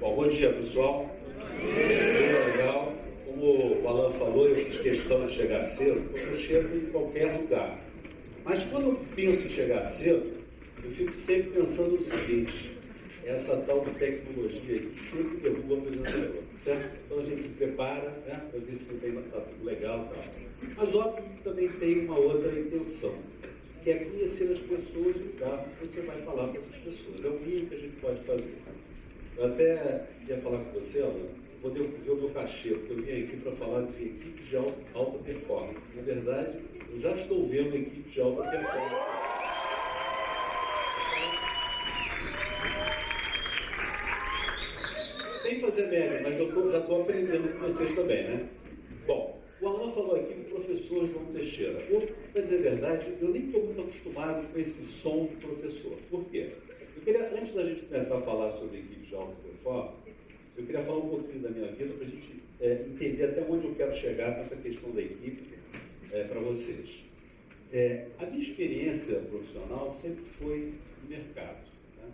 Bom, bom dia, pessoal. Dia legal. Como o Alan falou, eu fiz questão de chegar cedo, porque eu chego em qualquer lugar. Mas quando eu penso em chegar cedo, eu fico sempre pensando no seguinte: essa tal de tecnologia aqui que sempre derruba a apresentador, certo? Então a gente se prepara, né, para ver se está tudo legal e tal. Mas óbvio que também tem uma outra intenção, que é conhecer as pessoas e o lugar que você vai falar com essas pessoas. É o mínimo que a gente pode fazer. Eu até ia falar com você, Alan, vou devolver o meu cachê, porque eu vim aqui para falar de equipes de alta performance. Na verdade, eu já estou vendo equipes de alta performance. Sem fazer média, mas eu já estou aprendendo com vocês também, né? Bom, o Alan falou aqui do professor João Teixeira. Eu, para dizer a verdade, eu nem estou muito acostumado com esse som do professor. Por quê? Eu queria, antes da gente começar a falar sobre equipes de alta performance, eu queria falar um pouquinho da minha vida para a gente entender até onde eu quero chegar com essa questão da equipe para vocês. A minha experiência profissional sempre foi no mercado. Né?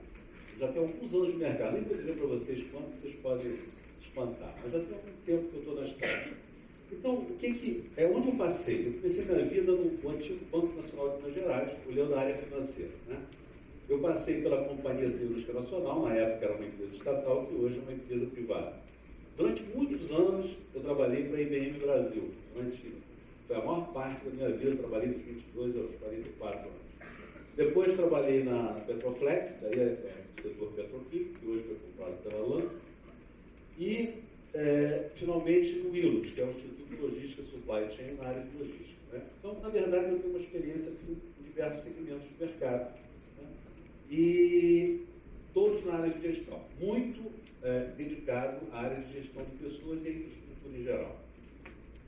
Eu já tenho alguns anos de mercado, nem vou dizer para vocês quanto vocês podem se espantar, mas já tem algum tempo que eu estou na estrada. Então, onde eu passei? Eu comecei minha vida no antigo Banco Nacional de Minas Gerais, olhando a área financeira. Né? Eu passei pela Companhia Siderúrgica Nacional, na época era uma empresa estatal, que hoje é uma empresa privada. Durante muitos anos, eu trabalhei para a IBM Brasil. Foi a maior parte da minha vida, eu trabalhei dos 22 aos 44 anos. Depois trabalhei na Petroflex, aí o setor petroquímico, que hoje foi comprado pela Lanças. E, finalmente, no ILOS, que é o Instituto de Logística Supply Chain na área de logística. Né? Então, na verdade, eu tenho uma experiência em diversos segmentos de mercado. Né? E todos na área de gestão. Muito dedicado à área de gestão de pessoas e à infraestrutura em geral.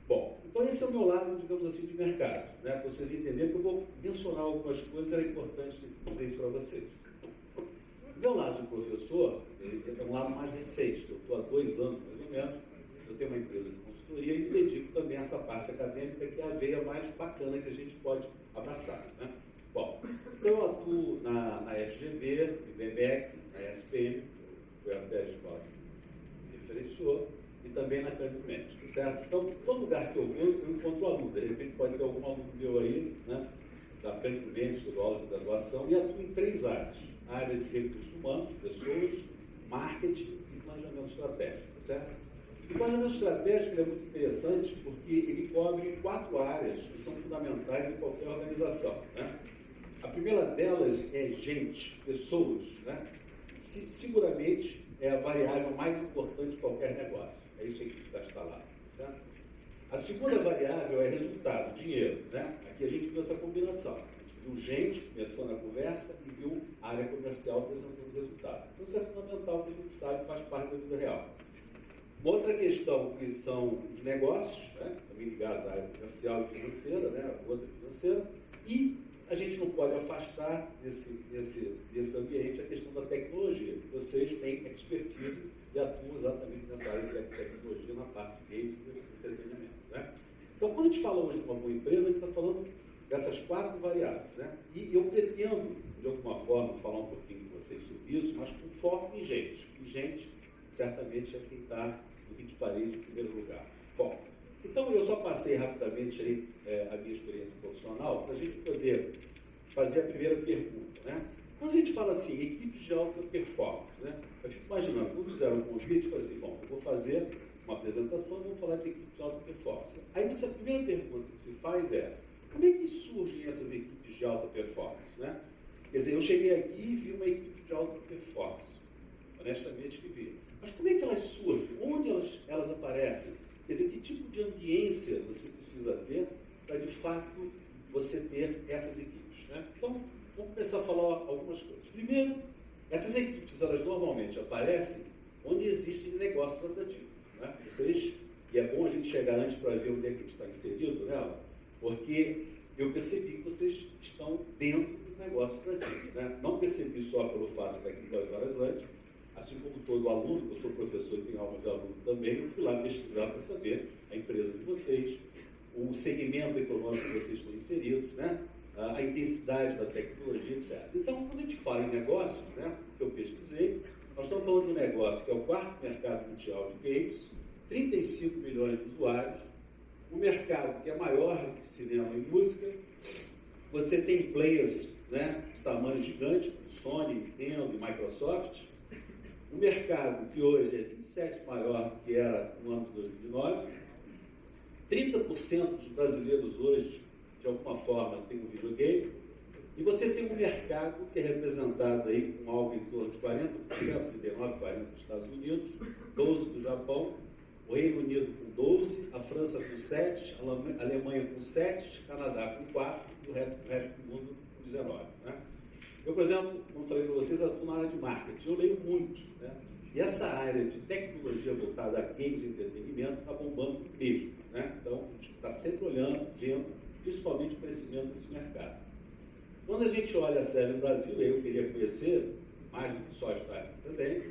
Bom, então esse é o meu lado, digamos assim, de mercado, né? Para vocês entenderem, que eu vou mencionar algumas coisas, era importante dizer isso para vocês. O meu lado de professor é um lado mais recente, que eu estou há 2 anos, mais ou menos, eu tenho uma empresa de consultoria e me dedico também a essa parte acadêmica, que é a veia mais bacana que a gente pode abraçar, né? Bom, então eu atuo na FGV, IBMEC, na SPM, que foi até a escola que me referenciou, e também na Câmbio Mendes, tá certo? Então, todo lugar que eu vou, eu encontro aluno. De repente pode ter algum aluno meu aí, né, da Câmbio Mendes, que eu dou aula de graduação, e atuo em 3 áreas. A área de recursos humanos, pessoas, marketing e planejamento estratégico, tá certo? O planejamento estratégico ele é muito interessante porque ele cobre 4 áreas que são fundamentais em qualquer organização, né? A primeira delas é gente, pessoas, né? Seguramente é a variável mais importante de qualquer negócio. É isso aí que está instalado, certo? A segunda variável é resultado, dinheiro, né? Aqui a gente viu essa combinação. A gente viu gente começando a conversa e viu a área comercial apresentando resultado. Então isso é fundamental, que a gente sabe, faz parte da vida real. Uma outra questão que são os negócios, né? Também ligados à área comercial e financeira, né? A outra financeira. E a gente não pode afastar desse ambiente a questão da tecnologia. Vocês têm expertise e atuam exatamente nessa área de tecnologia, na parte de games e entretenimento. Né? Então, quando a gente fala hoje de uma boa empresa, a gente está falando dessas 4 variáveis. Né? E eu pretendo, de alguma forma, falar um pouquinho com vocês sobre isso, mas com foco em gente. E gente, certamente, é quem está no hit parade em primeiro lugar. Bom, então, eu só passei rapidamente aí, a minha experiência profissional para a gente poder fazer a primeira pergunta. Né? Quando a gente fala assim, equipes de alta performance, né? Eu fico imaginando, quando fizeram um convite, eu falei assim, bom, eu vou fazer uma apresentação e vou falar de equipes de alta performance. Aí a primeira pergunta que se faz é, como é que surgem essas equipes de alta performance? Né? Quer dizer, eu cheguei aqui e vi uma equipe de alta performance, honestamente que vi. Mas como é que elas surgem? Onde elas aparecem? Quer dizer, que tipo de ambiência você precisa ter para, de fato, você ter essas equipes? Né? Então, vamos começar a falar algumas coisas. Primeiro, essas equipes, elas normalmente aparecem onde existem negócios atrativos. Né? E é bom a gente chegar antes para ver onde é que a gente está inserido nela, porque eu percebi que vocês estão dentro de um negócio atrativo. Né? Não percebi só pelo fato de estar aqui 2 horas antes, assim como todo aluno, eu sou professor e tenho aula de aluno também, eu fui lá pesquisar para saber a empresa de vocês, o segmento econômico que vocês estão inseridos, né? A intensidade da tecnologia, etc. Então, quando a gente fala em negócio, né, que eu pesquisei, Nós estamos falando de um negócio que é o quarto mercado mundial de games, 35 milhões de usuários, um mercado que é maior do que cinema e música. Você tem players, né, de tamanho gigante, como Sony, Nintendo e Microsoft. Um mercado que hoje é 27 maior do que era no ano de 2009. 30% dos brasileiros hoje, de alguma forma, tem um videogame. E você tem um mercado que é representado aí com algo em torno de 40%, 39%, 40% dos Estados Unidos, 12% do Japão, o Reino Unido com 12%, a França com 7%, a Alemanha com 7%, Canadá com 4% e o resto do mundo com 19%. Né? Eu, por exemplo, como falei para vocês, atuo na área de marketing, eu leio muito. Né? E essa área de tecnologia voltada a games e entretenimento está bombando mesmo. Né? Então, a gente está sempre olhando, vendo, principalmente o crescimento desse mercado. Quando a gente olha a série no Brasil, eu queria conhecer, mais do que só estar aqui também,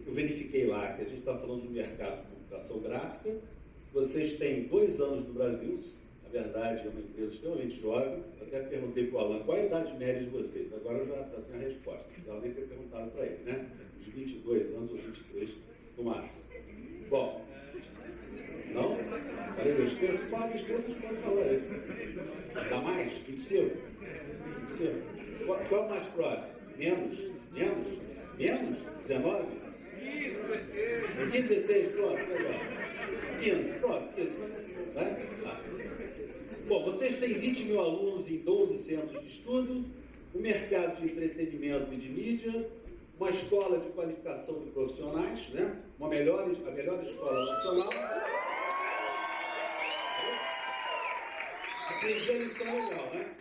eu verifiquei lá que a gente está falando de um mercado de computação gráfica. Vocês têm 2 anos no Brasil, na verdade é uma empresa extremamente jovem. Eu até perguntei para o Alan qual a idade média de vocês, agora eu já tenho a resposta, não precisava nem ter perguntado para ele, né? Uns 22 anos ou 23 no máximo. Bom, não? Falei besteira? Se fala besteira, vocês podem falar aí. Dá mais? 25? 25? Qual é o mais próximo? Menos? Menos? Menos? 19? 15, 16. 15, 16, pronto, legal. 15, pronto, 15. Vai? Tá. Bom, vocês têm 20 mil alunos em 12 centros de estudo, um mercado de entretenimento e de mídia, uma escola de qualificação de profissionais, né? A melhor escola nacional. Aprendi a lição legal, né?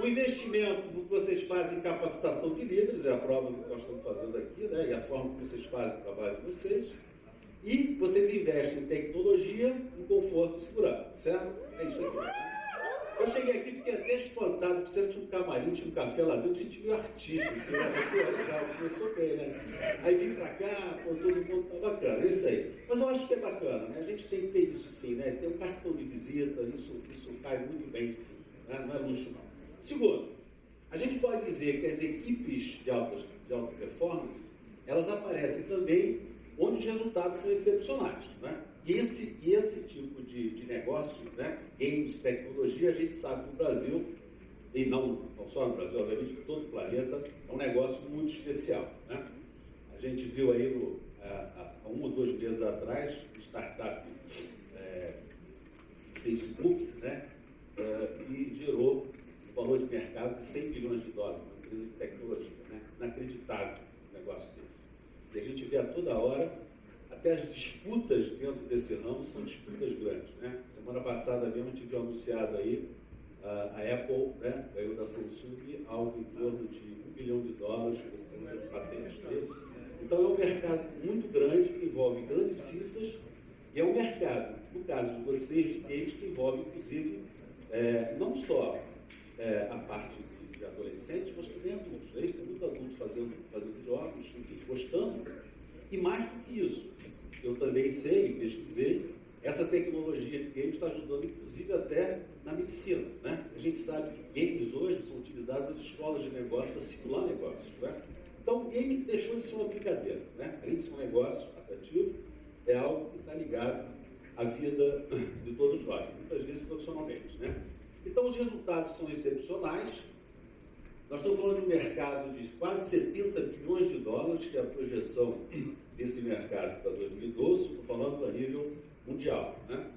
O investimento que vocês fazem em capacitação de líderes, é a prova do que nós estamos fazendo aqui, né? E a forma que vocês fazem o trabalho de vocês. E vocês investem em tecnologia, em conforto e segurança, certo? É isso aqui. Eu cheguei aqui e fiquei até espantado, porque você tinha um camarim, tinha um café lá dentro, eu senti meio artista, assim, né? Pô, legal, começou bem, né? Aí vim pra cá, pô, todo mundo tá bacana, é isso aí. Mas eu acho que é bacana, né? A gente tem que ter isso sim, né? Ter um cartão de visita, isso cai muito bem sim, né? Não é luxo não. Segundo, a gente pode dizer que as equipes de alta performance, elas aparecem também onde os resultados são excepcionais, né? E esse tipo de negócio, né, games, tecnologia, a gente sabe que no Brasil, e não só no Brasil, obviamente, em todo o planeta, é um negócio muito especial, né? A gente viu aí há 1 ou 2 meses atrás, startup Facebook, né, e gerou um valor de mercado de 100 bilhões de dólares, uma empresa de tecnologia, né? Inacreditável um negócio desse. E a gente vê a toda hora. Até as disputas dentro desse ramo são disputas grandes, né? Semana passada mesmo a gente viu anunciado aí a Apple, né, ganhou da Samsung algo em torno de $1 bilhão por conta de patentes. Então é um mercado muito grande, que envolve grandes cifras, e é um mercado, no caso de vocês, de games, que envolve inclusive não só a parte de adolescentes, mas também adultos. Né? Tem muito adulto fazendo jogos, enfim, gostando. E mais do que isso, eu também sei, pesquisei, essa tecnologia de games está ajudando, inclusive, até na medicina. Né? A gente sabe que games hoje são utilizados nas escolas de negócio para simular negócios. Né? Então, o game deixou de ser uma brincadeira. Né? Além de ser um negócio atrativo, é algo que está ligado à vida de todos nós, muitas vezes profissionalmente. Né? Então, os resultados são excepcionais. Nós estamos falando de um mercado de quase 70 bilhões de dólares, que é a projeção desse mercado para 2012, estou falando a nível mundial. Né?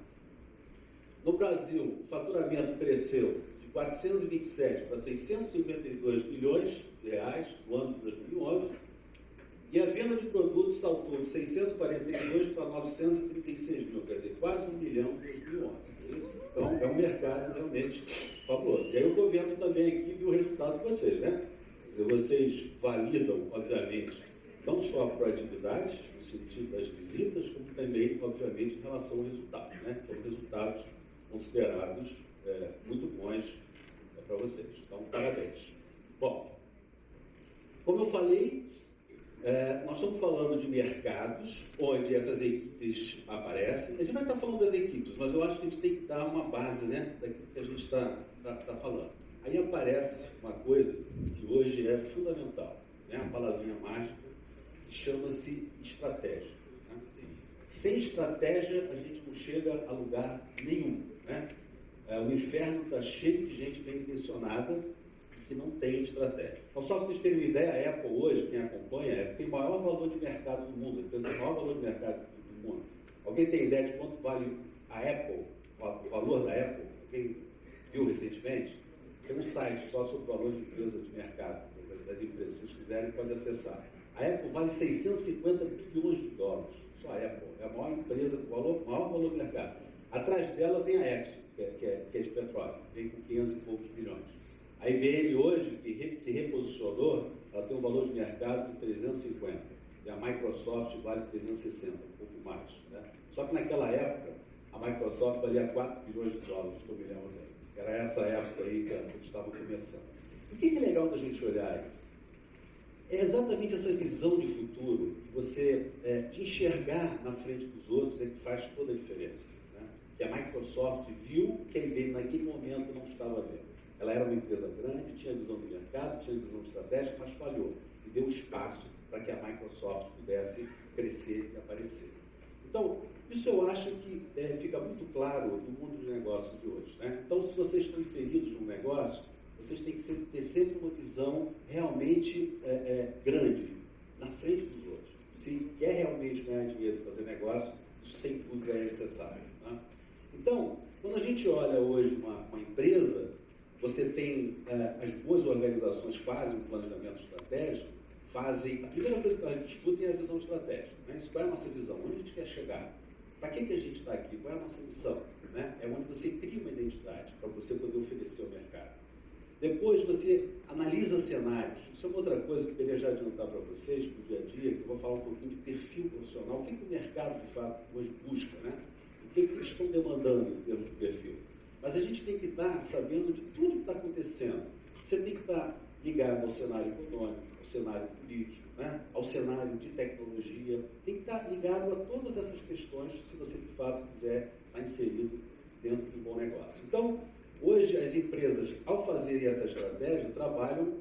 No Brasil, o faturamento cresceu de 427 para 652 bilhões de reais no ano de 2011, e a venda de produtos saltou de 642 para 936 mil, quer dizer, quase 1 milhão em 2011. Então, é um mercado realmente fabuloso. E aí eu estou vendo também aqui o resultado de vocês, né? Quer dizer, vocês validam, obviamente, não só a proatividade, no sentido das visitas, como também, obviamente, em relação ao resultado, né? São resultados considerados muito bons para vocês. Então, parabéns. Bom, como eu falei, nós estamos falando de mercados onde essas equipes aparecem. A gente vai estar falando das equipes, mas eu acho que a gente tem que dar uma base, né, daquilo que a gente está falando. Aí aparece uma coisa que hoje é fundamental, né, a palavrinha mágica, que chama-se estratégia. Né? Sem estratégia, a gente não chega a lugar nenhum. Né? O inferno está cheio de gente bem intencionada e que não tem estratégia. Então, só para vocês terem uma ideia, a Apple hoje, quem acompanha, a Apple tem o maior valor de mercado do mundo, a empresa tem o maior valor de mercado do mundo. Alguém tem ideia de quanto vale a Apple, o valor da Apple? Alguém viu recentemente? Tem um site só sobre o valor de empresa de mercado, das empresas. Se vocês quiserem, podem acessar. A Apple vale 650 bilhões de dólares. Só a Apple. É a maior empresa com maior valor de mercado. Atrás dela vem a Exxon, que é de petróleo. Vem com 500 e poucos bilhões. A IBM hoje, que se reposicionou, ela tem um valor de mercado de 350. E a Microsoft vale 360, um pouco mais. Né? Só que naquela época, a Microsoft valia 4 bilhões de dólares, que eu me lembro dele. Era essa época aí que eles estavam começando. O que é legal da gente olhar aí? É exatamente essa visão de futuro, você de enxergar na frente dos outros, é que faz toda a diferença. Né? Que a Microsoft viu que a IBM naquele momento não estava vendo. Ela era uma empresa grande, tinha visão de mercado, tinha visão estratégica, mas falhou. E deu espaço para que a Microsoft pudesse crescer e aparecer. Então, isso eu acho que fica muito claro no mundo de negócios de hoje. Né? Então, se vocês estão inseridos num negócio, vocês têm que ter sempre uma visão realmente grande, na frente dos outros. Se quer realmente ganhar dinheiro e fazer negócio, isso sem dúvida é necessário. Né? Então, quando a gente olha hoje uma empresa, você tem, as boas organizações fazem um planejamento estratégico, a primeira coisa que elas discutem é a visão estratégica. Né? Isso, qual é a nossa visão? Onde a gente quer chegar? Para que a gente está aqui? Qual é a nossa missão? Né? É onde você cria uma identidade para você poder oferecer ao mercado. Depois você analisa cenários. Isso é uma outra coisa que eu queria já adiantar para vocês, para o dia a dia, que eu vou falar um pouquinho de perfil profissional. O que o mercado, de fato, hoje busca? Né? O que eles estão demandando em termos de perfil? Mas a gente tem que estar sabendo de tudo que está acontecendo. Você tem que estar ligado ao cenário econômico, ao cenário político, né? Ao cenário de tecnologia. Tem que estar ligado a todas essas questões se você, de fato, quiser estar inserido dentro de um bom negócio. Então, hoje, as empresas, ao fazerem essa estratégia, trabalham...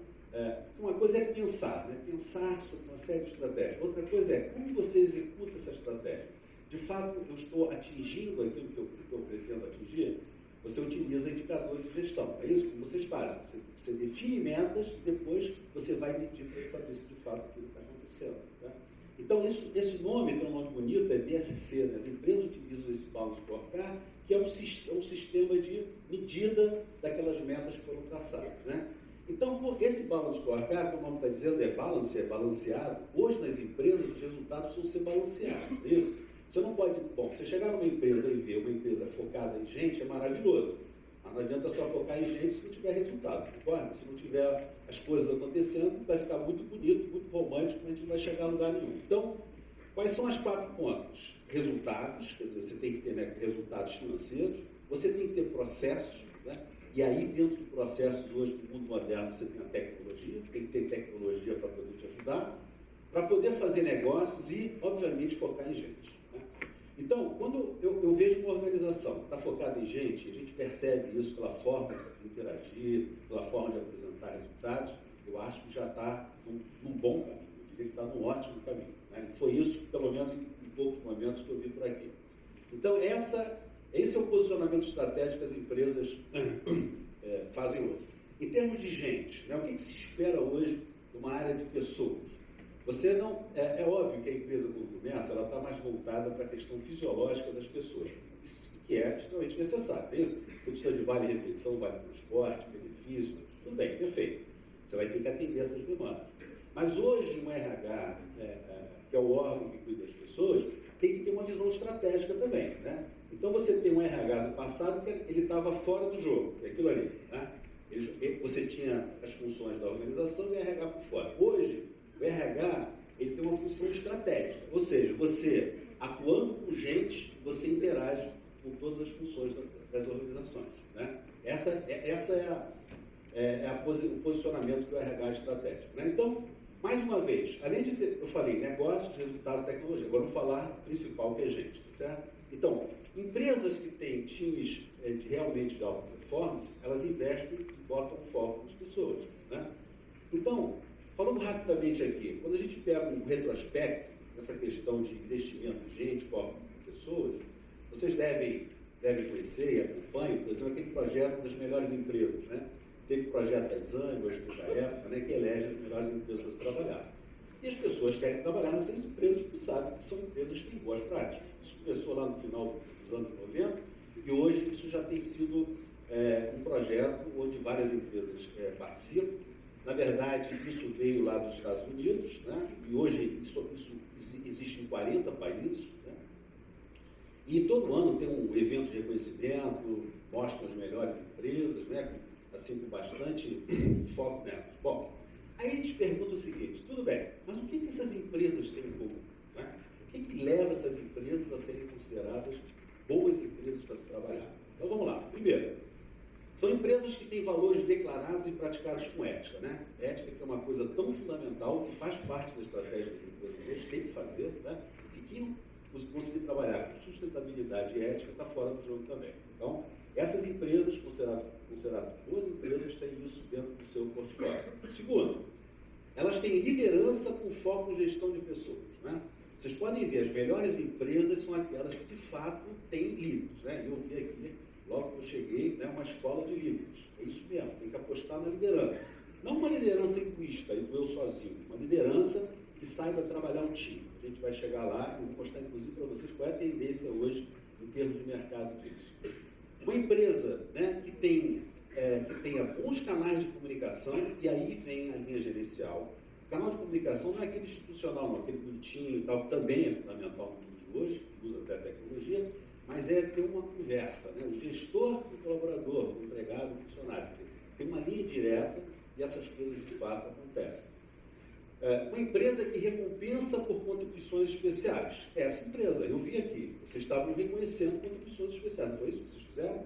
uma coisa é pensar, né? Pensar sobre uma série de estratégias. Outra coisa é como você executa essa estratégia. De fato, eu estou atingindo aquilo que eu pretendo atingir. Você utiliza indicadores de gestão. É isso que vocês fazem. Você define metas e depois você vai medir para saber se de fato aquilo está acontecendo. Tá? Então, esse nome tem um nome bonito, é BSC. Né? As empresas utilizam esse Balanced Scorecard, que é um sistema de medida daquelas metas que foram traçadas. Né? Então, esse Balanced Scorecard, como o nome está dizendo, é balanceado. Hoje, nas empresas, os resultados precisam ser balanceados. É isso? Você não pode... Bom, você chegar numa empresa e ver uma empresa focada em gente é maravilhoso. Mas não adianta só focar em gente se não tiver resultado, concorda? Se não tiver as coisas acontecendo, vai ficar muito bonito, muito romântico, mas a gente não vai chegar a lugar nenhum. Então, quais são as 4 pontos? Resultados, quer dizer, você tem que ter, né, resultados financeiros, você tem que ter processos, né? E aí, dentro de processos, hoje, no mundo moderno, você tem a tecnologia, tem que ter tecnologia para poder te ajudar, para poder fazer negócios e, obviamente, focar em gente. Né? Então, quando eu vejo uma organização que está focada em gente, a gente percebe isso pela forma de interagir, pela forma de apresentar resultados, eu acho que já está num bom caminho, eu diria que está num ótimo caminho. Né? E foi isso, pelo menos, em poucos momentos que eu vi por aqui. Então, esse é o posicionamento estratégico que as empresas fazem hoje. Em termos de gente, né, o que se espera hoje de uma área de pessoas? Você não... É óbvio que a empresa, quando começa, ela está mais voltada para a questão fisiológica das pessoas, isso que é extremamente necessário. É isso? Você precisa de vale-refeição, vale-transporte, benefício, tudo bem, perfeito. Você vai ter que atender essas demandas. Mas hoje, um RH, que é o órgão que cuida das pessoas, tem que ter uma visão estratégica também. Né? Então, você tem um RH do passado que ele estava fora do jogo, que é aquilo ali. Né? Você tinha as funções da organização e o RH por fora. Hoje, o RH ele tem uma função estratégica, ou seja, você atuando com gente, você interage com todas as funções das organizações. Né? Essa é o posicionamento do RH estratégico. Né? Então, mais uma vez, além de ter, eu falei, negócios, resultados, tecnologia, agora vou falar o principal que é gente, tá certo? Então, empresas que têm times realmente de alta performance, elas investem e botam foco nas pessoas. Né? Então, Falando rapidamente aqui, quando a gente pega um retrospecto, essa questão de investimento de gente, foco em pessoas, vocês devem conhecer e acompanham, por exemplo, aquele projeto das melhores empresas, né? Teve o projeto da Exame, hoje da época, né, que elege as melhores empresas para se trabalhar. E as pessoas querem trabalhar nessas empresas porque sabem que são empresas que têm boas práticas. Isso começou lá no final dos anos 90 e hoje isso já tem sido um projeto onde várias empresas participam. Na verdade, isso veio lá dos Estados Unidos, né? E hoje isso existe em 40 países. Né? E todo ano tem um evento de reconhecimento, mostram as melhores empresas, né? Assim, com bastante foco nelas. Bom, aí a gente pergunta o seguinte, tudo bem, mas o que essas empresas têm em comum? Né? O que leva essas empresas a serem consideradas boas empresas para se trabalhar? Então vamos lá. Primeiro, são empresas que têm valores declarados e praticados com ética, né? Ética que é uma coisa tão fundamental que faz parte da estratégia das empresas hoje, tem que fazer, né? E quem conseguir trabalhar com sustentabilidade e ética está fora do jogo também. Então, essas empresas, consideradas boas empresas, têm isso dentro do seu portfólio. Segundo, elas têm liderança com foco em gestão de pessoas, né? Vocês podem ver, as melhores empresas são aquelas que de fato têm líderes, né? Eu vi aqui, logo que eu cheguei, né, uma escola de líderes. É isso mesmo, tem que apostar na liderança. Não uma liderança egoísta, eu sozinho, uma liderança que saiba trabalhar um time. A gente vai chegar lá e vou mostrar, inclusive, para vocês qual é a tendência hoje em termos de mercado disso. Uma empresa, né, que tenha bons canais de comunicação, e aí vem a linha gerencial. O canal de comunicação não é aquele institucional, não, aquele bonitinho e tal, que também é fundamental no mundo de hoje, que usa até a tecnologia, mas é ter uma conversa, né? O gestor com o colaborador, o empregado, o funcionário. Quer dizer, tem uma linha direta e essas coisas de fato acontecem. Uma empresa que recompensa por contribuições especiais. Essa empresa, eu vi aqui, vocês estavam reconhecendo contribuições especiais, não foi isso que vocês fizeram?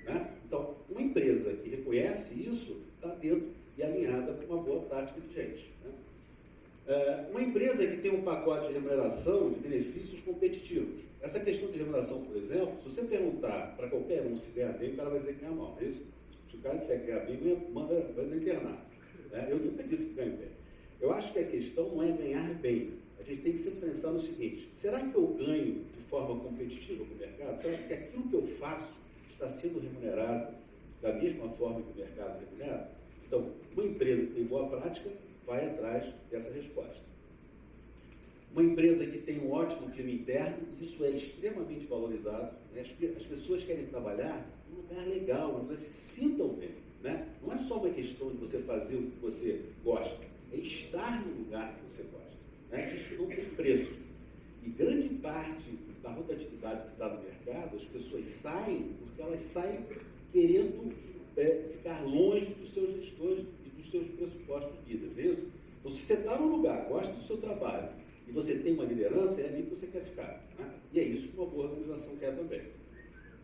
Né? Então, uma empresa que reconhece isso está dentro e alinhada com uma boa prática de gente. Né? Uma empresa que tem um pacote de remuneração de benefícios competitivos. Essa questão de remuneração, por exemplo, se você perguntar para qualquer um se ganha bem, o cara vai dizer que ganha mal, é isso? Se o cara disser que ganha bem, manda internar. Né? Eu nunca disse que ganho bem. Eu acho que a questão não é ganhar bem. A gente tem que sempre pensar no seguinte, será que eu ganho de forma competitiva com o mercado? Será que aquilo que eu faço está sendo remunerado da mesma forma que o mercado remunera? Então, uma empresa que tem boa prática vai atrás dessa resposta. Uma empresa que tem um ótimo clima interno, isso é extremamente valorizado. Né? As pessoas querem trabalhar num lugar legal, onde elas se sintam bem. Né? Não é só uma questão de você fazer o que você gosta, é estar no lugar que você gosta. Né? Isso não tem preço. E grande parte da rotatividade que se dá no mercado, as pessoas saem porque elas saem querendo ficar longe dos seus gestores e dos seus pressupostos de vida, mesmo? Então, se você está num lugar, gosta do seu trabalho, e você tem uma liderança, é ali que você quer ficar. Né? E é isso que uma boa organização quer também.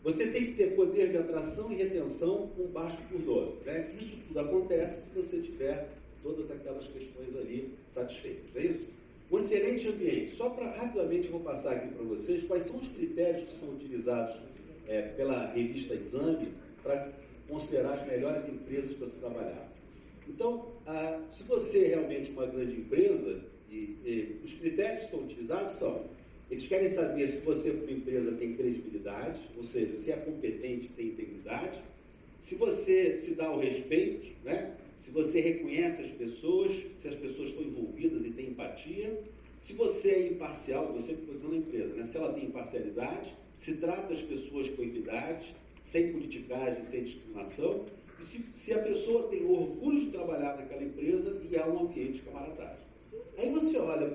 Você tem que ter poder de atração e retenção com baixo turnover. Né? Isso tudo acontece se você tiver todas aquelas questões ali satisfeitas. É isso? Um excelente ambiente. Só para rapidamente eu vou passar aqui para vocês quais são os critérios que são utilizados pela revista Exame para considerar as melhores empresas para se trabalhar. Então, se você é realmente uma grande empresa, os critérios que são utilizados são, eles querem saber se você, como empresa, tem credibilidade, ou seja, se é competente, tem integridade, se você se dá o respeito, né? Se você reconhece as pessoas, se as pessoas estão envolvidas e têm empatia, se você é imparcial, você que estou dizendo a empresa, né? Se ela tem imparcialidade, se trata as pessoas com equidade, sem politicagem, sem discriminação, e se a pessoa tem orgulho de trabalhar naquela empresa e há um ambiente de camaradagem. Aí você olha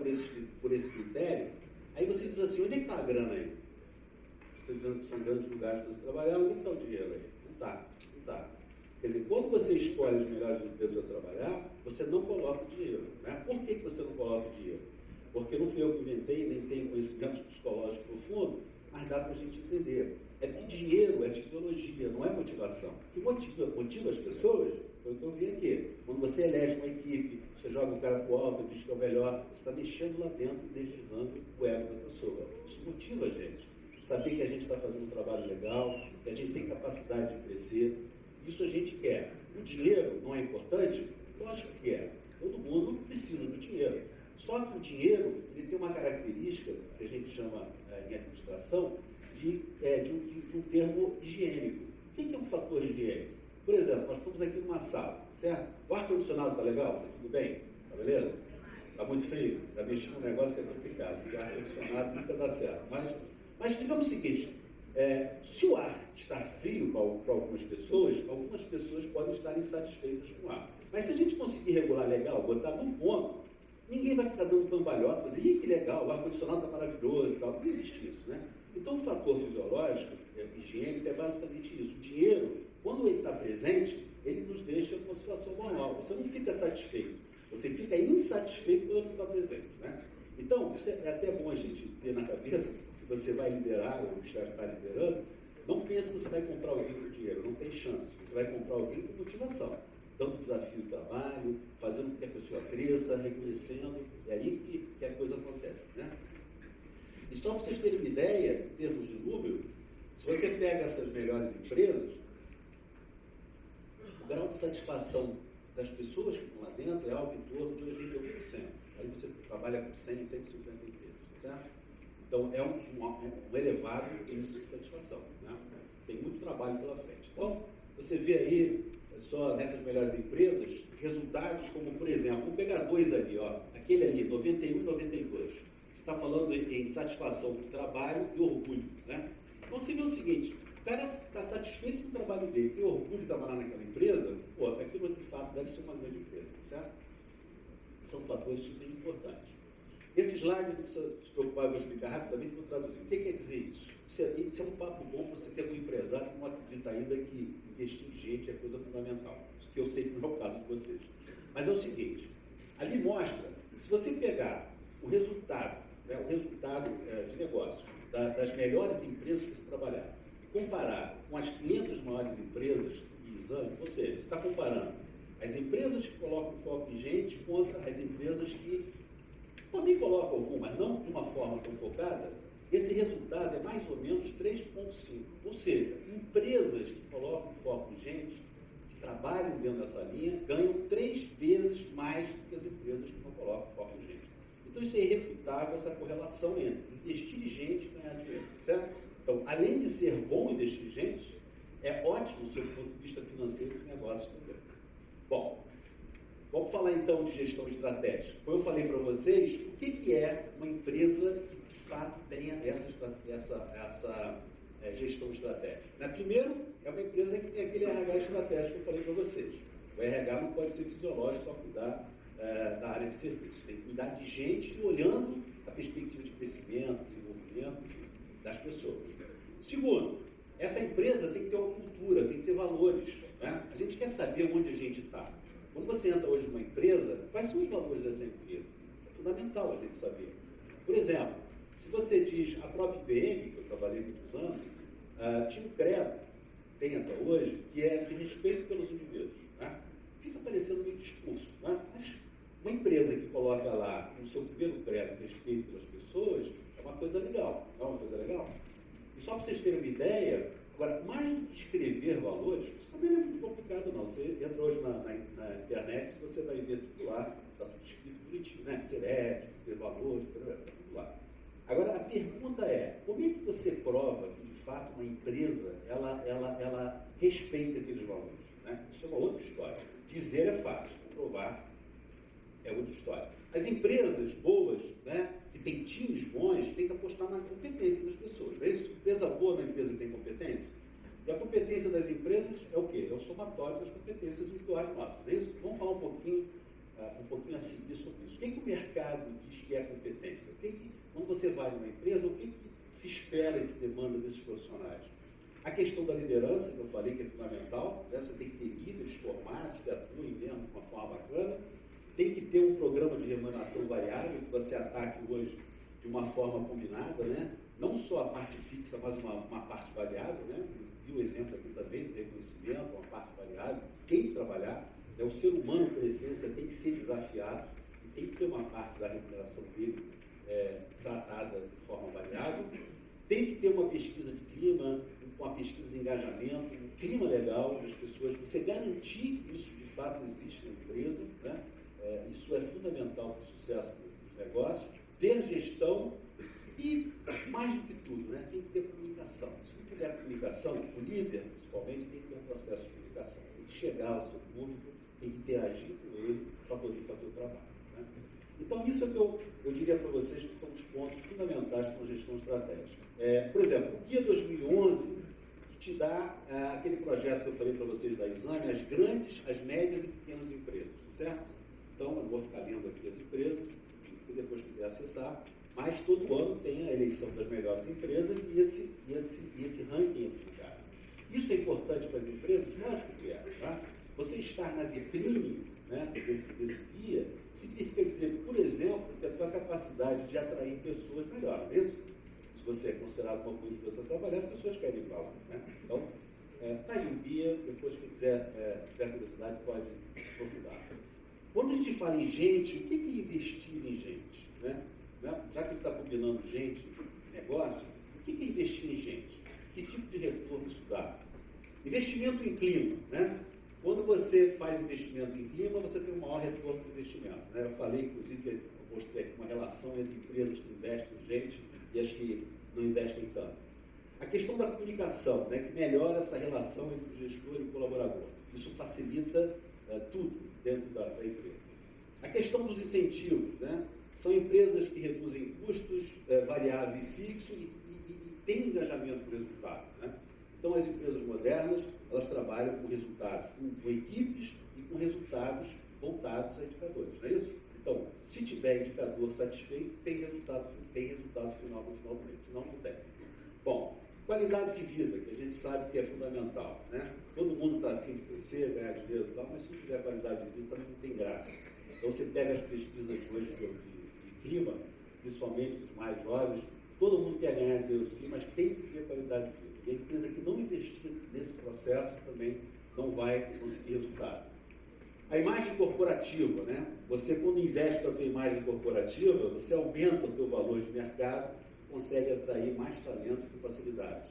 por esse critério, aí você diz assim, onde é que está a grana aí? Estou dizendo que são grandes lugares para se trabalhar, onde é que está o dinheiro aí? Não está. Quer dizer, quando você escolhe as melhores empresas para trabalhar, você não coloca o dinheiro. Né? Por que você não coloca o dinheiro? Porque não fui eu que inventei, nem tenho conhecimento psicológico profundo, mas dá para a gente entender. É que dinheiro é fisiologia, não é motivação. O que motiva as pessoas foi o que eu vi aqui. Quando você elege uma equipe, você joga o cara para o alto, diz que é o melhor, você está mexendo lá dentro e energizando o ego da pessoa. Isso motiva a gente. Saber que a gente está fazendo um trabalho legal, que a gente tem capacidade de crescer. Isso a gente quer. O dinheiro não é importante? Lógico que é. Todo mundo precisa do dinheiro. Só que o dinheiro ele tem uma característica que a gente chama em administração de um termo higiênico. O que é um fator higiênico? Por exemplo, nós estamos aqui numa sala, certo? O ar-condicionado está legal? Está tudo bem? Está beleza? Está muito frio? Está mexendo um negócio que é complicado, porque ar-condicionado nunca dá certo. Mas digamos o seguinte, se o ar está frio para algumas pessoas podem estar insatisfeitas com o ar. Mas se a gente conseguir regular legal, botar num ponto, ninguém vai ficar dando cambalhota, dizer, ih, que legal, o ar-condicionado está maravilhoso e tal. Não existe isso, né? Então, o fator fisiológico, higiênico, é basicamente isso. O dinheiro, quando ele está presente, ele nos deixa numa situação normal. Você não fica satisfeito, você fica insatisfeito quando ele não está presente, né? Então, isso é até bom a gente ter na cabeça, que você vai liderar, ou está liderando, não pense que você vai comprar alguém com dinheiro, não tem chance. Você vai comprar alguém com motivação, dando desafio do trabalho, fazendo com que a pessoa cresça, reconhecendo, é aí que a coisa acontece, né? E só para vocês terem uma ideia, em termos de número, se você pega essas melhores empresas, o grau de satisfação das pessoas que estão lá dentro é algo em torno de 81%. Aí você trabalha com 100, 150 empresas, certo? Então, é um elevado índice de satisfação, né? Tem muito trabalho pela frente. Então, você vê aí, só nessas melhores empresas, resultados como, por exemplo, vou pegar dois ali, ó, aquele ali, 91 e 92. Você está falando em satisfação do trabalho e orgulho, né? Então, você vê o seguinte, o cara está satisfeito com o trabalho dele, tem orgulho de trabalhar naquela empresa, pô, aquilo de fato deve ser uma grande empresa, certo? São fatores super importantes. Esse slide, não precisa se preocupar, eu vou explicar rapidamente, vou traduzir. O que quer dizer isso? Isso é um papo bom para você ter um empresário que não acredita ainda que investir em gente é coisa fundamental, que eu sei que não é o caso de vocês. Mas é o seguinte, ali mostra, se você pegar o resultado, né, de negócio das melhores empresas para se trabalhar e comparar com as 500 maiores empresas de exame, ou seja, você está comparando as empresas que colocam foco em gente contra as empresas que também colocam alguma, mas não de uma forma tão focada, esse resultado é mais ou menos 3,5. Ou seja, empresas que colocam foco em gente, que trabalham dentro dessa linha, ganham 3 vezes mais do que as empresas que não colocam foco em gente. Então isso é irrefutável, essa correlação entre investir em gente e ganhar dinheiro, certo? Então, além de ser bom investir em gente, é ótimo sob o ponto de vista financeiro dos negócios também. Bom, vamos falar então de gestão estratégica. Como eu falei para vocês, o que é uma empresa que de fato tenha essa gestão estratégica? Primeiro, é uma empresa que tem aquele RH estratégico que eu falei para vocês. O RH não pode ser fisiológico, só cuidar da área de serviço. Tem que cuidar de gente olhando a perspectiva de crescimento, desenvolvimento, enfim, das pessoas. Segundo, essa empresa tem que ter uma cultura, tem que ter valores, né? A gente quer saber onde a gente está. Quando você entra hoje numa empresa, quais são os valores dessa empresa? É fundamental a gente saber. Por exemplo, se você diz a própria IBM, que eu trabalhei muitos anos, tinha um credo, tem até hoje, que é de respeito pelos indivíduos, né? Fica parecendo meio discurso, né? Mas uma empresa que coloca lá no seu primeiro credo respeito pelas pessoas é uma coisa legal, não é uma coisa legal? E só para vocês terem uma ideia, agora, mais do que escrever valores, isso também não é muito complicado não. Você entra hoje na internet e você vai ver tudo lá, está tudo escrito bonitinho, né? Ser ético, ter valores, está tudo lá. Agora, a pergunta é, como é que você prova que, de fato, uma empresa, ela respeita aqueles valores, né? Isso é uma outra história. Dizer é fácil, comprovar é outra história. As empresas boas, né, que têm times bons, têm que apostar na competência das pessoas. Não é isso? Empresa boa não é empresa que tem competência? E a competência das empresas é o quê? É o somatório das competências individuais nossas. Não é isso? Vamos falar um pouquinho assim sobre isso. O que o mercado diz que é competência? Quando você vai numa empresa, o que se espera e se demanda desses profissionais? A questão da liderança, que eu falei que é fundamental, né? Você tem que ter líderes formados, que atuem mesmo de uma forma bacana. Tem que ter um programa de remuneração variável, que você ataque hoje de uma forma combinada, né? Não só a parte fixa, mas uma parte variável, né? Vi o exemplo aqui também do reconhecimento, uma parte variável, tem que trabalhar, né? O ser humano, por essência, tem que ser desafiado, e tem que ter uma parte da remuneração dele tratada de forma variável, tem que ter uma pesquisa de clima, uma pesquisa de engajamento, um clima legal das pessoas, você garantir que isso de fato existe na empresa, né? isso é fundamental para o sucesso dos negócios, ter gestão e, mais do que tudo, né, tem que ter comunicação. Se não tiver comunicação, o líder, principalmente, tem que ter um processo de comunicação. Tem que chegar ao seu público, tem que interagir com ele para poder fazer o trabalho. Né? Então, isso é que eu diria para vocês que são os pontos fundamentais para a gestão estratégica. Por exemplo, o Guia 2011, que te dá aquele projeto que eu falei para vocês da Exame, as grandes, as médias e pequenas empresas, certo? Então, eu vou ficar lendo aqui as empresas, enfim, quem depois quiser acessar, mas todo ano tem a eleição das melhores empresas e esse ranking é publicado. Isso é importante para as empresas? Lógico que é. Tá? Você estar na vitrine, né, desse guia significa dizer, por exemplo, que a tua capacidade de atrair pessoas melhora, não é isso? Se você é considerado uma coisa que você trabalhar, as pessoas querem ir para lá. Né? Então, está aí o guia, depois quem quiser, tiver curiosidade, pode aprofundar. Quando a gente fala em gente, o que é investir em gente? Né? Já que ele está combinando gente, negócio, o que é investir em gente? Que tipo de retorno isso dá? Investimento em clima. Né? Quando você faz investimento em clima, você tem um maior retorno do investimento. Né? Eu falei, inclusive, eu mostrei aqui uma relação entre empresas que investem em gente e as que não investem tanto. A questão da comunicação, né, que melhora essa relação entre o gestor e o colaborador. Isso facilita tudo dentro da empresa. A questão dos incentivos, né? São empresas que reduzem custos variável e fixo e têm engajamento com o resultado. Né? Então, as empresas modernas, elas trabalham com resultados, com equipes e com resultados voltados a indicadores, não é isso? Então, se tiver indicador satisfeito, tem resultado final no final do mês, senão não tem. Bom, qualidade de vida, que a gente sabe que é fundamental. Né? Todo mundo está afim de crescer, ganhar dinheiro e tal, mas se não tiver qualidade de vida, também não tem graça. Então, você pega as pesquisas hoje de clima, principalmente dos mais jovens, todo mundo quer ganhar dinheiro sim, mas tem que ter qualidade de vida. E a empresa que não investir nesse processo também não vai conseguir resultado. A imagem corporativa, né? Você, quando investe na tua imagem corporativa, você aumenta o teu valor de mercado, consegue atrair mais talentos com facilidade.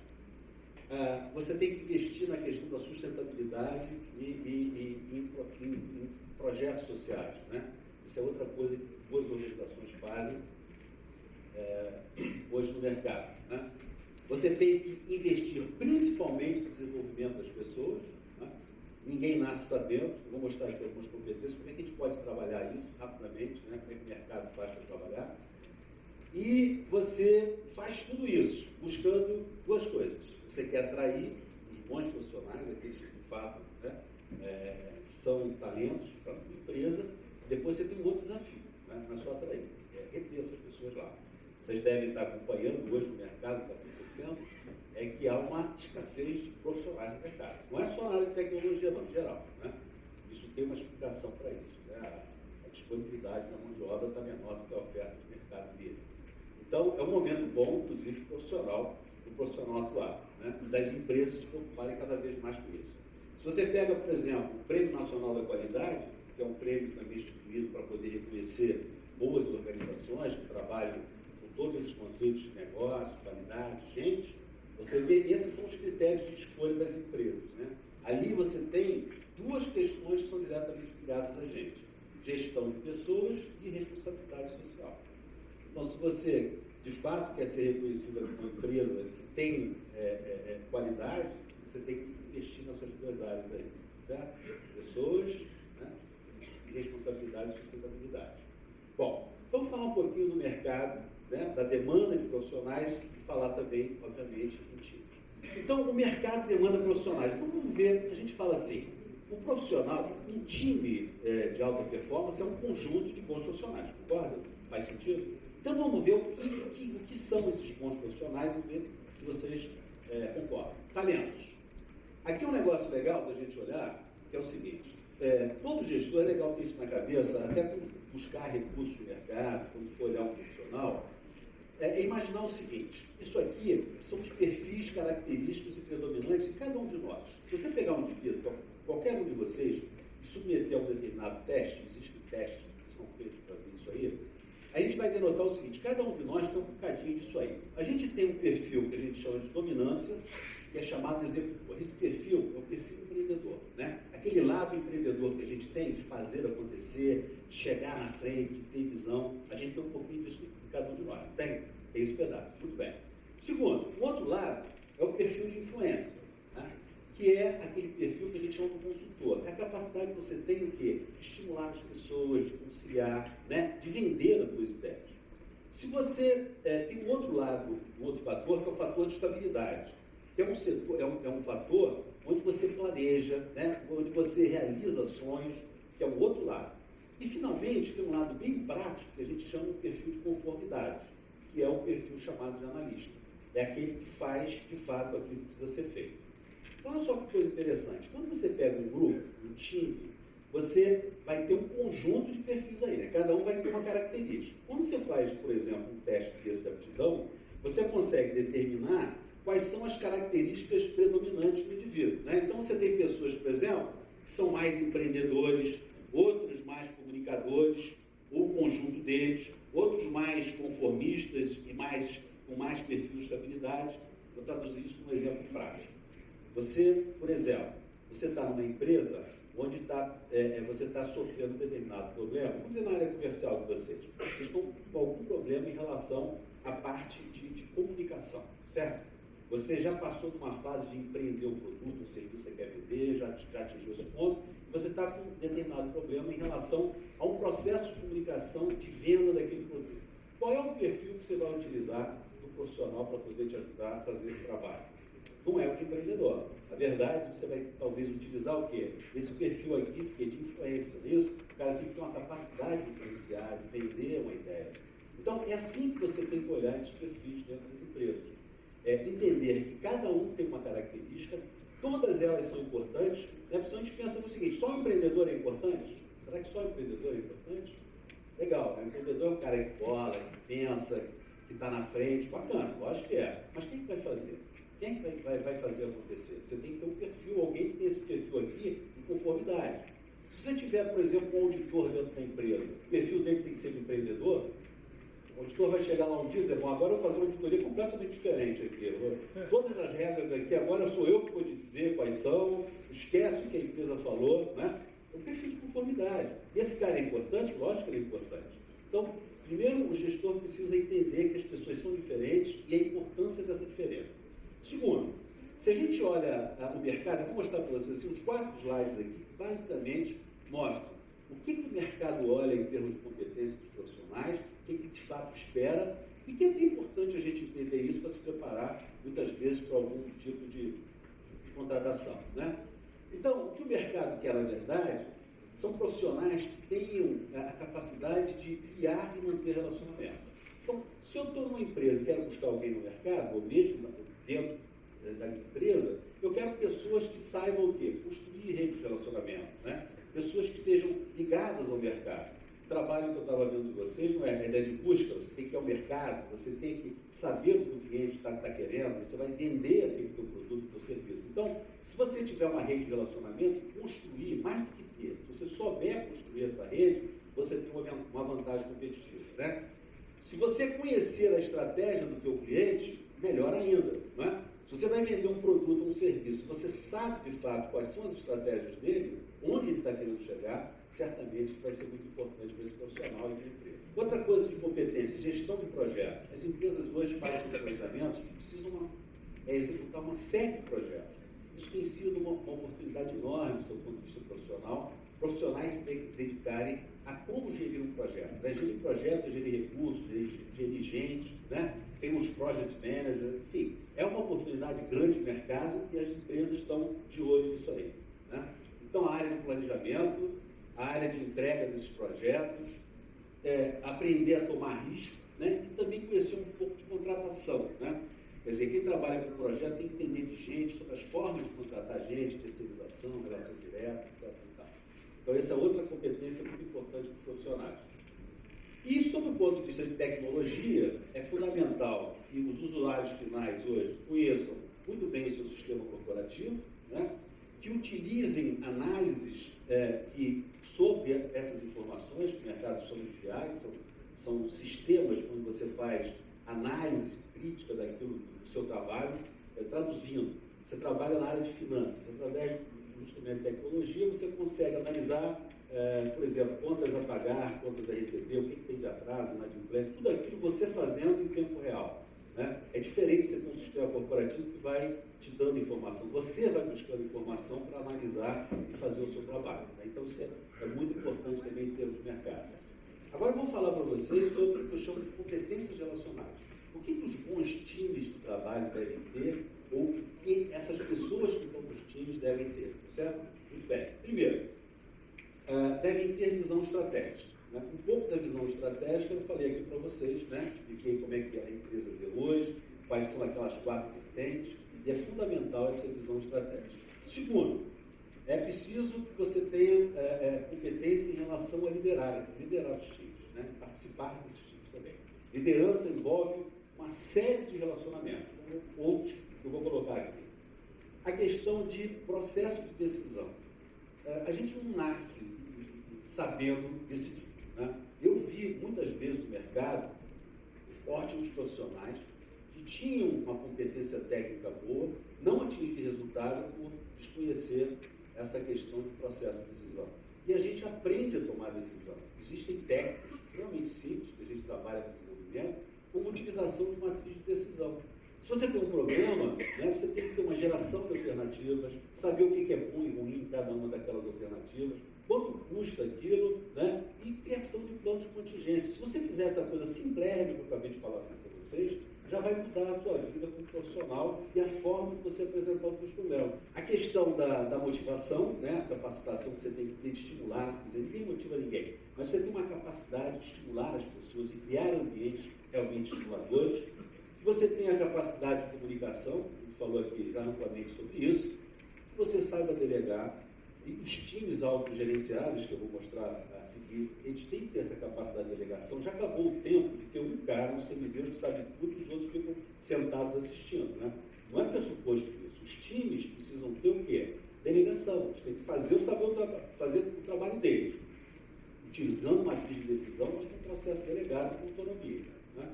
Você tem que investir na questão da sustentabilidade e em projetos sociais, né? Isso é outra coisa que boas organizações fazem hoje no mercado. Né? Você tem que investir principalmente no desenvolvimento das pessoas. Né? Ninguém nasce sabendo. Eu vou mostrar aqui algumas competências, como é que a gente pode trabalhar isso rapidamente, né? Como é que o mercado faz para trabalhar. E você faz tudo isso buscando duas coisas. Você quer atrair os bons profissionais, aqueles que de fato, né, são talentos para a empresa. Depois você tem um outro desafio, né? Não é só atrair, é reter essas pessoas lá. Vocês devem estar acompanhando hoje no mercado, que está acontecendo, é que há uma escassez de profissionais no mercado. Não é só na área de tecnologia, não, em geral. Né? Isso tem uma explicação para isso. Né? A disponibilidade da mão de obra está menor do que a oferta de mercado mesmo. Então, é um momento bom, inclusive, profissional, do profissional atuar, né? E das empresas se preocuparem cada vez mais com isso. Se você pega, por exemplo, o Prêmio Nacional da Qualidade, que é um prêmio também instituído para poder reconhecer boas organizações que trabalham com todos esses conceitos de negócio, qualidade, gente, você vê, esses são os critérios de escolha das empresas. Né? Ali você tem duas questões que são diretamente ligadas a gente: gestão de pessoas e responsabilidade social. Então, se você, de fato, quer ser reconhecida como uma empresa que tem qualidade, você tem que investir nessas duas áreas aí, certo? Pessoas, né? E responsabilidade e sustentabilidade. Bom, então falar um pouquinho do mercado, né? Da demanda de profissionais e falar também, obviamente, em times. Então, o mercado demanda profissionais. Então, vamos ver, a gente fala assim, o profissional, um time de alta performance é um conjunto de bons profissionais, concorda? Faz sentido? Então vamos ver o que são esses bons profissionais e ver se vocês concordam. Talentos. Aqui é um negócio legal da gente olhar, que é o seguinte, todo gestor, é legal ter isso na cabeça, até para buscar recursos de mercado, quando for olhar um profissional, imaginar o seguinte: isso aqui são os perfis característicos e predominantes de cada um de nós. Se você pegar um indivíduo, qualquer um de vocês, e submeter a um determinado teste, existem testes que são feitos para ver isso aí, a gente vai denotar o seguinte: cada um de nós tem um bocadinho disso aí. A gente tem um perfil que a gente chama de dominância, que é chamado executor. Esse perfil é o perfil empreendedor, né? Aquele lado empreendedor que a gente tem de fazer acontecer, de chegar na frente, de ter visão. A gente tem um pouquinho disso em cada um de nós. Tem esse pedaço. Muito bem. Segundo, o outro lado é o perfil de influência, né? Que é aquele perfil que a gente chama de consultor. É a capacidade que você tem o quê? De estimular as pessoas, de conciliar, né? De vender as suas ideias. Se você tem um outro lado, um outro fator, que é o fator de estabilidade, que é um setor, é um fator onde você planeja, né? Onde você realiza sonhos, que é o outro lado. E, finalmente, tem um lado bem prático, que a gente chama de perfil de conformidade, que é o perfil chamado de analista. É aquele que faz, de fato, aquilo que precisa ser feito. Então, olha só que coisa interessante. Quando você pega um grupo, um time, você vai ter um conjunto de perfis aí, né? Cada um vai ter uma característica. Quando você faz, por exemplo, um teste desse de aptidão, você consegue determinar quais são as características predominantes do indivíduo, né? Então, você tem pessoas, por exemplo, que são mais empreendedores, outros mais comunicadores, ou o conjunto deles, outros mais conformistas e com mais perfil de estabilidade. Vou traduzir isso num exemplo prático. Você, por exemplo, você está numa empresa onde você está sofrendo um determinado problema, vamos dizer na área comercial de vocês estão com algum problema em relação à parte de comunicação, certo? Você já passou de uma fase de empreender um produto, um serviço que você quer vender, já atingiu esse ponto, e você está com um determinado problema em relação a um processo de comunicação, de venda daquele produto. Qual é o perfil que você vai utilizar do profissional para poder te ajudar a fazer esse trabalho? Não é o de empreendedor. Na verdade, você vai talvez utilizar o quê? Esse perfil aqui, que é de influência. Isso, o cara tem que ter uma capacidade de influenciar, de vender uma ideia. Então, é assim que você tem que olhar esses perfis dentro das empresas. Entender que cada um tem uma característica, todas elas são importantes, né? Porque a gente pensa no seguinte, só o empreendedor é importante? Será que só o empreendedor é importante? Legal, né? O empreendedor é o cara que bola, que pensa, que está na frente, bacana, lógico que é. Mas quem que vai fazer? Quem que vai fazer acontecer? Você tem que ter um perfil, alguém que tem esse perfil aqui em conformidade. Se você tiver, por exemplo, um auditor dentro da empresa, o perfil dele tem que ser de empreendedor, o auditor vai chegar lá um dia e dizer, bom, agora eu vou fazer uma auditoria completamente diferente aqui. Todas as regras aqui, agora sou eu que vou te dizer quais são, esquece o que a empresa falou, né? É um perfil de conformidade. Esse cara é importante? Lógico que ele é importante. Então, primeiro, o gestor precisa entender que as pessoas são diferentes e a importância dessa diferença. Segundo, se a gente olha o mercado, eu vou mostrar para vocês assim, uns 4 slides aqui, que basicamente mostram o que o mercado olha em termos de competência dos profissionais, o que de fato espera, e que é até importante a gente entender isso para se preparar, muitas vezes, para algum tipo de contratação, né? Então, o que o mercado quer, na verdade, são profissionais que tenham a capacidade de criar e manter relacionamentos. Então, se eu estou numa empresa e quero buscar alguém no mercado, ou mesmo dentro da minha empresa, eu quero pessoas que saibam o quê? Construir rede de relacionamento, né? Pessoas que estejam ligadas ao mercado. O trabalho que eu estava vendo de vocês não é a ideia de busca, você tem que ir ao mercado, você tem que saber o que o cliente está querendo, você vai vender aquele teu produto, teu serviço. Então, se você tiver uma rede de relacionamento, construir, mais do que ter, se você souber construir essa rede, você tem uma vantagem competitiva, né? Se você conhecer a estratégia do teu cliente, melhor ainda, não é? Se você vai vender um produto ou um serviço, você sabe de fato quais são as estratégias dele, onde ele está querendo chegar, certamente vai ser muito importante para esse profissional e para a empresa. Outra coisa de competência, gestão de projetos. As empresas hoje fazem os planejamentos e precisam executar uma série de projetos. Isso tem sido uma oportunidade enorme, do ponto de vista profissional, profissionais se dedicarem a como gerir um projeto. Né? Gerir projeto, gerir recursos, gerir gente, né? Tem os project managers, enfim, é uma oportunidade grande de mercado e as empresas estão de olho nisso aí. Né? Então, a área de planejamento, a área de entrega desses projetos, aprender a tomar risco, né? E também conhecer um pouco de contratação. Né? Quer dizer, quem trabalha com projeto tem que entender de gente, sobre as formas de contratar gente, terceirização, relação direta, etc. Então, essa é outra competência muito importante para os profissionais. E, sob o ponto de vista de tecnologia, é fundamental que os usuários finais hoje conheçam muito bem o seu sistema corporativo, né? Que utilizem análises sobre essas informações que o mercado chama de BI, são sistemas onde você faz análise crítica daquilo do seu trabalho, traduzindo. você trabalha na área de finanças, através do instrumento de tecnologia, você consegue analisar, por exemplo, contas a pagar, contas a receber, o que tem de atraso, inadimplência, tudo aquilo você fazendo em tempo real. Né? É diferente de você ter um sistema corporativo que vai te dando informação. Você vai buscando informação para analisar e fazer o seu trabalho. Né? Então, isso é muito importante também em termos de mercado. Agora, eu vou falar para vocês sobre o que eu chamo de competências relacionais. O que os bons times de trabalho devem ter, ou o que essas pessoas que estão nos times devem ter, certo? Muito bem. Primeiro, devem ter visão estratégica. Né? Um pouco da visão estratégica eu falei aqui para vocês, né? Expliquei como é que a empresa vê hoje, quais são aquelas 4 vertentes, e é fundamental essa visão estratégica. Segundo, é preciso que você tenha competência em relação a liderar os times, né? Participar desses times também. Liderança envolve uma série de relacionamentos, como outros que eu vou colocar aqui. A questão de processo de decisão. A gente não nasce sabendo decidir. Né? Eu vi muitas vezes no mercado ótimos profissionais que tinham uma competência técnica boa, não atingiram resultado por desconhecer essa questão do processo de decisão. E a gente aprende a tomar decisão. Existem técnicas extremamente simples que a gente trabalha com desenvolvimento, como utilização de matriz de decisão. Se você tem um problema, né, você tem que ter uma geração de alternativas, saber o que é bom e ruim em cada uma daquelas alternativas, quanto custa aquilo, né, e criação de planos de contingência. Se você fizer essa coisa simplérrima que eu acabei de falar aqui para vocês, já vai mudar a tua vida como profissional e a forma de você apresentar o teu problema. A questão da motivação, né, a capacitação que você tem que ter de estimular, se quiser, ninguém motiva ninguém, mas você tem uma capacidade de estimular as pessoas e criar ambientes realmente estimuladores. Você tem a capacidade de comunicação, ele falou aqui já amplamente sobre isso, que você saiba delegar, e os times autogerenciáveis, que eu vou mostrar a seguir, eles têm que ter essa capacidade de delegação. Já acabou o tempo de ter um cara, um semideus que sabe tudo e os outros ficam sentados assistindo. Né? Não é pressuposto isso. Os times precisam ter o quê? Delegação. Eles têm que fazer o trabalho deles, utilizando matriz de decisão, mas com um processo delegado com autonomia. Né?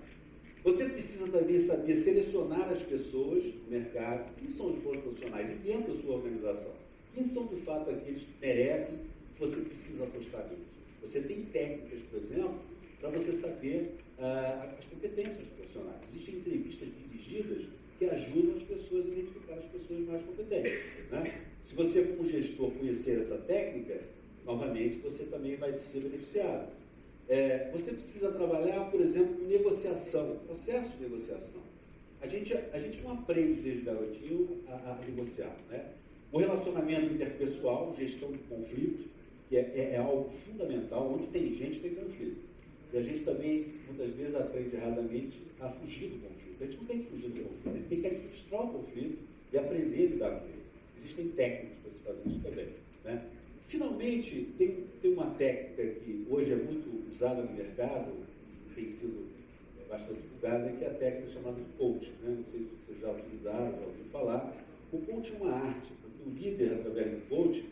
Você precisa também saber selecionar as pessoas no mercado, quem são os bons profissionais, e dentro da sua organização, quem são de fato aqueles que merecem, que você precisa apostar neles. Você tem técnicas, por exemplo, para você saber as competências profissionais. Existem entrevistas dirigidas que ajudam as pessoas a identificar as pessoas mais competentes. Né? Se você, como gestor, conhecer essa técnica, novamente, você também vai ser beneficiado. Você precisa trabalhar, por exemplo, com negociação, processo de negociação. A gente não aprende desde garotinho a negociar. Né? O relacionamento interpessoal, gestão de conflito, que é algo fundamental. Onde tem gente, tem conflito. E a gente também, muitas vezes, aprende erradamente a fugir do conflito. A gente não tem que fugir do conflito, a gente tem que administrar o conflito e aprender a lidar com ele. Existem técnicas para se fazer isso também. Né? Finalmente, tem uma técnica que hoje é muito usada no mercado, tem sido bastante divulgada, que é a técnica chamada de coaching. Né? Não sei se vocês já utilizaram, já ouviram falar. O coaching é uma arte, porque o líder, através do coaching,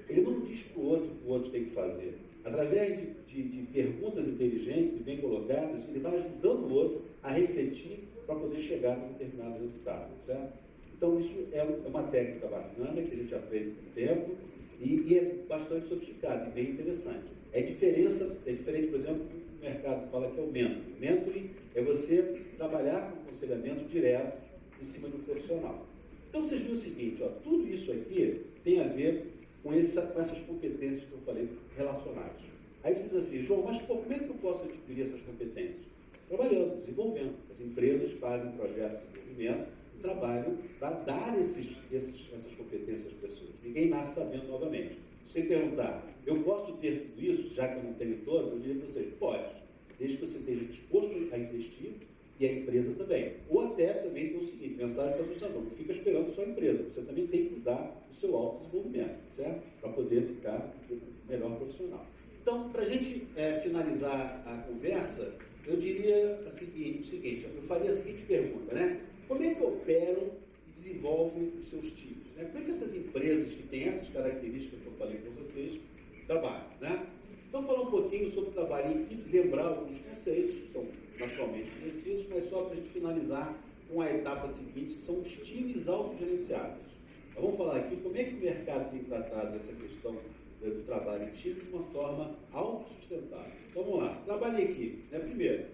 ele não diz para o outro o que o outro tem que fazer. Através de perguntas inteligentes e bem colocadas, ele vai ajudando o outro a refletir para poder chegar a um determinado resultado. Certo? Então, isso é uma técnica bacana, que a gente aprende com o tempo, e é bastante sofisticado e bem interessante. É diferente, por exemplo, o mercado fala que é o mentoring. Mentoring é você trabalhar com aconselhamento direto em cima do profissional. Então, vocês viram o seguinte, ó, tudo isso aqui tem a ver com essas competências que eu falei relacionais. Aí você diz assim, João, mas como é que eu posso adquirir essas competências? Trabalhando, desenvolvendo. As empresas fazem projetos de desenvolvimento e trabalham para dar essas competências às pessoas. Ninguém nasce sabendo novamente. Se você perguntar, eu posso ter tudo isso, já que eu não tenho todas, eu diria para vocês, pode, desde que você esteja disposto a investir e a empresa também. Ou até também tem o seguinte, mensagem para o funcionário, não fica esperando só a empresa, você também tem que cuidar do seu autodesenvolvimento, certo? Para poder ficar um melhor profissional. Então, para a gente finalizar a conversa, eu diria o seguinte, eu faria a seguinte pergunta, né? Como é que operam e desenvolvem os seus times? Né? Como é que essas empresas que têm essas características que eu falei para vocês trabalham? Né? Então, falar um pouquinho sobre o trabalho e lembrar alguns conceitos que são naturalmente conhecidos, mas só para a gente finalizar com a etapa seguinte, que são os times autogerenciáveis. Nós vamos falar aqui como é que o mercado tem tratado essa questão do trabalho em time de uma forma autossustentável. Então, vamos lá. Trabalho em equipe. Né? Primeiro,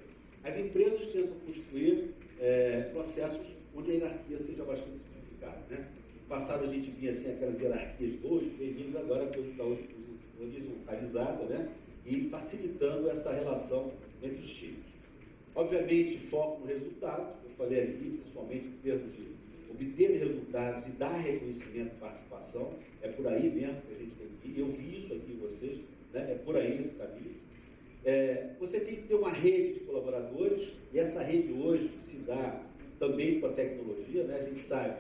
as empresas tentam construir processos onde a hierarquia seja bastante simplificada. Né? No passado, a gente via assim, aquelas hierarquias de 2, 3 níveis, agora a coisa está horizontalizada, né? E facilitando essa relação entre os times. Obviamente, foco no resultado, eu falei ali, principalmente em termos de obter resultados e dar reconhecimento e participação, é por aí mesmo que a gente tem que ir, eu vi isso aqui em vocês, né? É por aí esse caminho. Você tem que ter uma rede de colaboradores, e essa rede hoje se dá também com a tecnologia, né? A gente sabe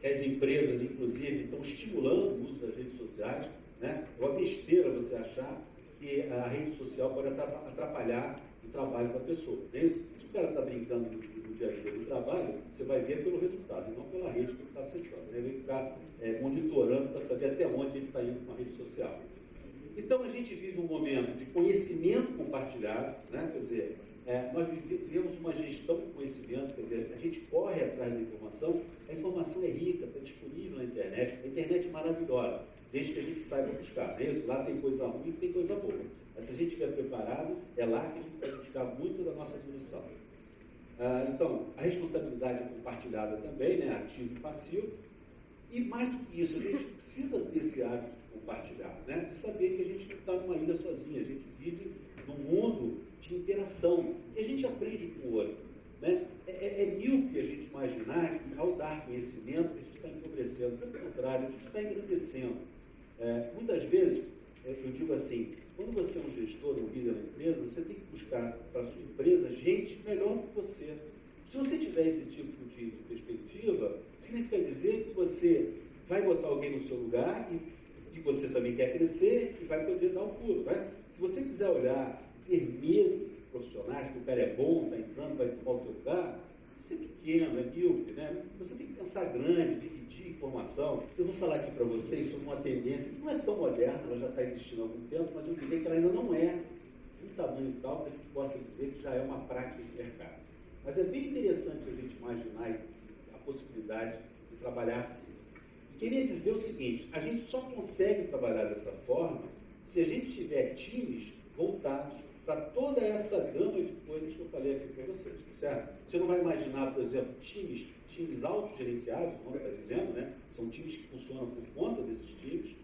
que as empresas, inclusive, estão estimulando o uso das redes sociais, né? É uma besteira você achar que a rede social pode atrapalhar o trabalho da pessoa. Se o cara está brincando no dia a dia do trabalho, você vai ver pelo resultado, e não pela rede que ele está acessando. Ele vai ficar monitorando para saber até onde ele está indo com a rede social. Então, a gente vive um momento de conhecimento compartilhado, né? Quer dizer, nós vivemos uma gestão de conhecimento, quer dizer, a gente corre atrás da informação, a informação é rica, está disponível na internet, a internet é maravilhosa, desde que a gente saiba buscar, é isso? Lá tem coisa ruim e tem coisa boa. Mas se a gente estiver preparado, é lá que a gente vai buscar muito da nossa munição. Então, a responsabilidade é compartilhada também, né? Ativo e passivo. E mais do que isso, a gente precisa ter esse hábito de compartilhar, né? De saber que a gente não está numa ilha sozinha, a gente vive num mundo de interação, e a gente aprende com o outro. Né? É míope a gente imaginar que ao dar conhecimento a gente está empobrecendo, pelo contrário, a gente está engrandecendo. Muitas vezes, eu digo assim, quando você é um gestor, um líder da empresa, você tem que buscar para a sua empresa gente melhor do que você. Se você tiver esse tipo de perspectiva, significa dizer que você vai botar alguém no seu lugar e você também quer crescer e vai poder dar o pulo. Né? Se você quiser olhar e ter medo de profissionais, que o cara é bom, está entrando, vai tomar o teu lugar, isso é pequeno, é míope, né? Você tem que pensar grande, dividir informação. Eu vou falar aqui para vocês sobre uma tendência que não é tão moderna, ela já está existindo há algum tempo, mas eu diria que ela ainda não é um tamanho tal que a gente possa dizer que já é uma prática de mercado. Mas é bem interessante a gente imaginar a possibilidade de trabalhar assim. E queria dizer o seguinte, a gente só consegue trabalhar dessa forma se a gente tiver times voltados para toda essa gama de coisas que eu falei aqui para vocês, tá certo? Você não vai imaginar, por exemplo, times autogerenciados, como está dizendo, né? São times que funcionam por conta desses times,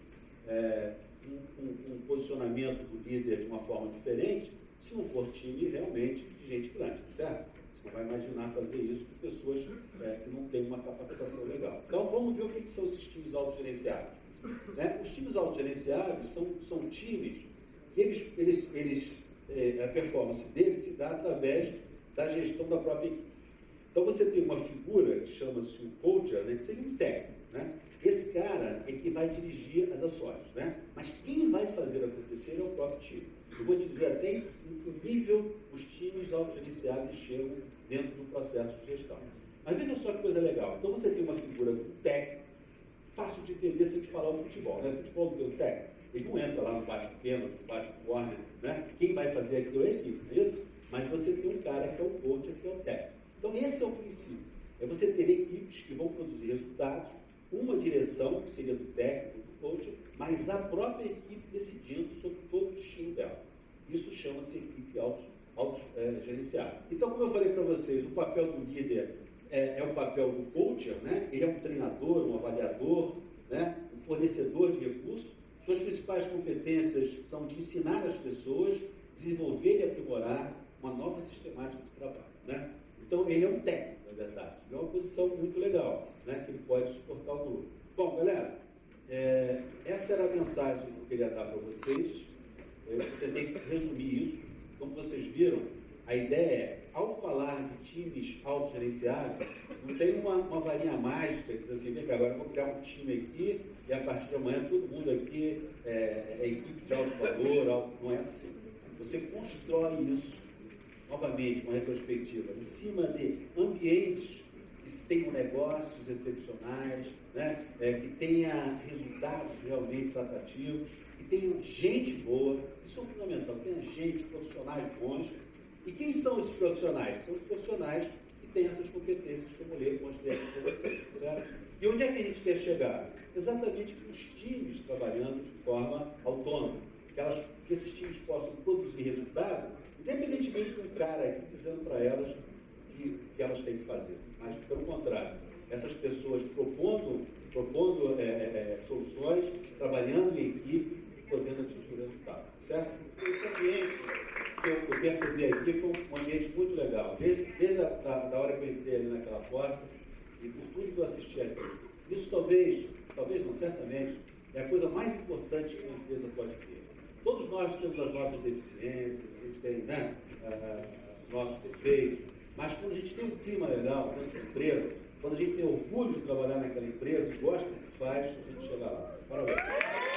um posicionamento do líder de uma forma diferente, se não for time realmente de gente grande, tá certo? Você não vai imaginar fazer isso com pessoas que não têm uma capacitação legal. Então, vamos ver o que são esses times autogerenciados. Né? Os times autogerenciados são times que a performance deles se dá através da gestão da própria equipe. Então, você tem uma figura que chama-se um coach, né, que seria um técnico. Né? Esse cara é que vai dirigir as ações. Né? Mas quem vai fazer acontecer é o próprio time. Eu vou te dizer até em que nível os times autogerenciáveis chegam dentro do processo de gestão. Mas veja só que coisa legal. Então, você tem uma figura do técnico, fácil de entender se a gente falar o futebol. Né? O futebol não tem um técnico. Ele não entra lá no bate-pênalti, no bate-corner, né? Quem vai fazer aquilo é a equipe, não é isso? Mas você tem um cara que é o coach, que é o técnico. Então, esse é o princípio. É você ter equipes que vão produzir resultados, uma direção, que seria do técnico, do coach, mas a própria equipe decidindo sobre todo o destino dela. Isso chama-se equipe autogerenciada. Então, como eu falei para vocês, o papel do líder é o papel do coach, né? Ele é um treinador, um avaliador, né? Um fornecedor de recursos. Suas principais competências são de ensinar as pessoas, desenvolver e aprimorar uma nova sistemática de trabalho. Né? Então, ele é um técnico, na verdade. É uma posição muito legal, né? Que ele pode suportar o grupo. Bom, galera, essa era a mensagem que eu queria dar para vocês. Eu tentei resumir isso. Como vocês viram, a ideia é, ao falar de times autogerenciados, não tem uma varinha mágica que diz assim, vem cá, agora eu vou criar um time aqui e a partir de amanhã todo mundo aqui é equipe de alto valor, não é assim. Você constrói isso, novamente, uma retrospectiva, em cima de ambientes que tenham negócios excepcionais, né? Que tenha resultados realmente atrativos, que tenham gente boa, isso é fundamental, que tenha gente, profissionais bons. E quem são esses profissionais? São os profissionais que tem essas competências que eu mostrei aqui para vocês, certo? E onde é que a gente quer chegar? Exatamente com os times trabalhando de forma autônoma, que esses times possam produzir resultado, independentemente de um cara aqui dizendo para elas que elas têm que fazer, mas pelo contrário, essas pessoas propondo soluções, trabalhando em equipe e podendo atingir o resultado, certo? Esse ambiente que eu percebi aqui foi um ambiente muito legal, desde a hora que eu entrei ali naquela porta e por tudo que eu assisti aqui. Isso talvez não, certamente, é a coisa mais importante que uma empresa pode ter. Todos nós temos as nossas deficiências, a gente tem, né, os nossos defeitos, mas quando a gente tem um clima legal dentro da empresa, quando a gente tem orgulho de trabalhar naquela empresa e gosta do que faz, a gente chega lá. Parabéns.